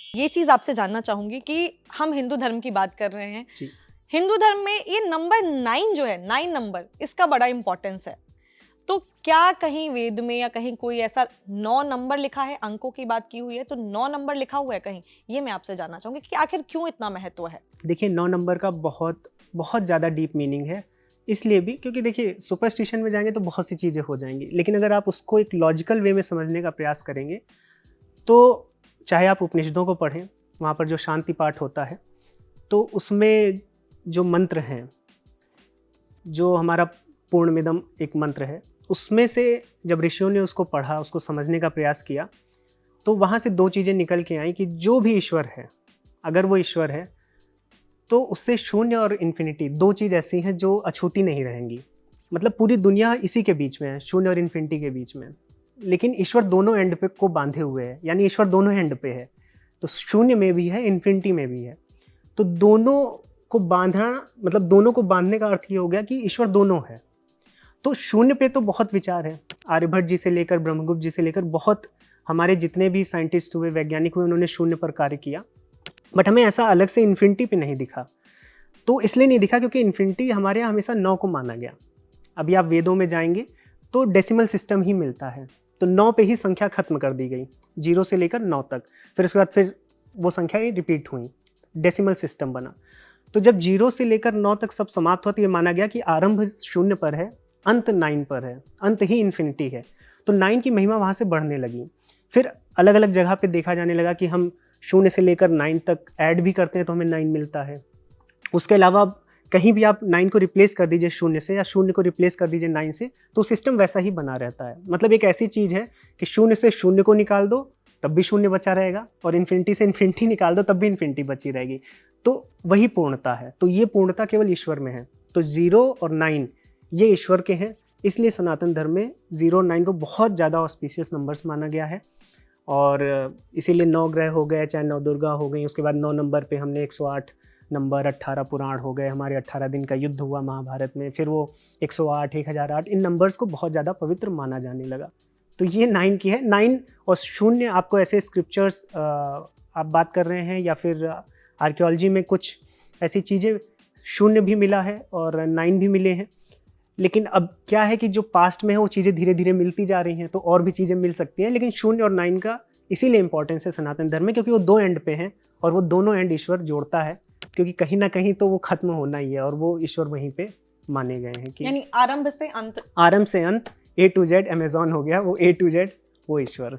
ये चीज आपसे जानना चाहूंगी कि हम हिंदू धर्म की बात कर रहे हैं, हिंदू धर्म में ये नंबर 9 जो है, 9 नंबर, इसका बड़ा इंपॉर्टेंस है। तो क्या कहीं वेद में या कहीं कोई ऐसा 9 नंबर लिखा है, अंकों की बात की हुई है तो 9 नंबर लिखा हुआ है कहीं, ये मैं आपसे जानना चाहूंगी कि आखिर क्यों इतना महत्व है। देखिए 9 नंबर का बहुत बहुत ज़्यादा डीप मीनिंग है, इसलिए भी क्योंकि देखिए सुपरस्टिशन में जाएंगे तो बहुत सी चीज़ें हो जाएंगी, लेकिन अगर आप उसको एक लॉजिकल वे में समझने का प्रयास करेंगे तो चाहे आप उपनिषदों को पढ़ें, वहाँ पर जो शांति पाठ होता है तो उसमें जो मंत्र हैं, जो हमारा पूर्णमिदम एक मंत्र है, उसमें से जब ऋषियों ने उसको पढ़ा, उसको समझने का प्रयास किया, तो वहाँ से 2 चीज़ें निकल के आई कि जो भी ईश्वर है, अगर वो ईश्वर है तो उससे शून्य और इन्फिनिटी 2 चीज़ ऐसी हैं जो अछूती नहीं रहेंगी। मतलब पूरी दुनिया इसी के बीच में है, शून्य और इन्फिनिटी के बीच में। लेकिन ईश्वर दोनों एंड पे को बांधे हुए है, यानी ईश्वर दोनों एंड पे है। तो शून्य में भी है, इन्फिनिटी में भी है। तो दोनों को बांधना, मतलब दोनों को बांधने का अर्थ ये हो गया कि ईश्वर दोनों है। तो शून्य पे तो बहुत विचार है, आर्यभट्ट जी से लेकर ब्रह्मगुप्त जी से लेकर बहुत हमारे जितने भी साइंटिस्ट हुए, वैज्ञानिक हुए, उन्होंने शून्य पर कार्य किया, बट हमें ऐसा अलग से इन्फिनिटी पे नहीं दिखा। तो इसलिए नहीं दिखा क्योंकि इन्फिनिटी हमारे यहाँ हमेशा 9 को माना गया। अभी आप वेदों में जाएंगे तो डेसिमल सिस्टम ही मिलता है, तो 9 पे ही संख्या खत्म कर दी गई, 0 से लेकर 9 तक। फिर उसके बाद फिर वो संख्या ही रिपीट हुई, डेसिमल सिस्टम बना। तो जब 0 से लेकर 9 तक सब समाप्त हुआ तो ये माना गया कि आरंभ शून्य पर है, अंत 9 पर है, अंत ही इन्फिनिटी है। तो 9 की महिमा वहाँ से बढ़ने लगी। फिर अलग अलग जगह पे देखा जाने लगा कि हम 0 से लेकर 9 तक ऐड भी करते हैं तो हमें 9 मिलता है। उसके अलावा कहीं भी आप 9 को रिप्लेस कर दीजिए 0 से, या 0 को रिप्लेस कर दीजिए 9 से, तो सिस्टम वैसा ही बना रहता है। मतलब एक ऐसी चीज़ है कि 0 से 0 को निकाल दो तब भी 0 बचा रहेगा, और इन्फिनिटी से इन्फिनिटी निकाल दो तब भी इन्फिनिटी बची रहेगी। तो वही पूर्णता है। तो ये पूर्णता केवल ईश्वर में है। तो 0 और 9 ये ईश्वर के हैं, इसलिए सनातन धर्म में 0 और 9 को बहुत ज़्यादा ऑस्पिशियस नंबर्स माना गया है। और इसीलिए 9 ग्रह हो गए, चाहे 9 दुर्गा हो गई, उसके बाद 9 नंबर पे हमने 108 नंबर, 18 पुराण हो गए, हमारे 18 दिन का युद्ध हुआ महाभारत में, फिर वो 108, 1008, इन नंबर्स को बहुत ज़्यादा पवित्र माना जाने लगा। तो ये 9 की है। 9 और 0 आपको ऐसे स्क्रिप्चर्स आप बात कर रहे हैं, या फिर आर्कियोलॉजी में कुछ ऐसी चीज़ें, 0 भी मिला है और 9 भी मिले हैं। लेकिन अब क्या है कि जो पास्ट में है वो चीज़ें धीरे धीरे मिलती जा रही हैं, तो और भी चीज़ें मिल सकती हैं। लेकिन 0 और 9 का इसीलिए इंपॉर्टेंस है सनातन धर्म में, क्योंकि वो 2 एंड पे हैं और वो दोनों एंड ईश्वर जोड़ता है, क्योंकि कहीं ना कहीं तो वो खत्म होना ही है और वो ईश्वर वहीं पे माने गए हैं कि यानी आरंभ से अंत, आरंभ से अंत, A to Z अमेजॉन हो गया, वो A to Z वो ईश्वर।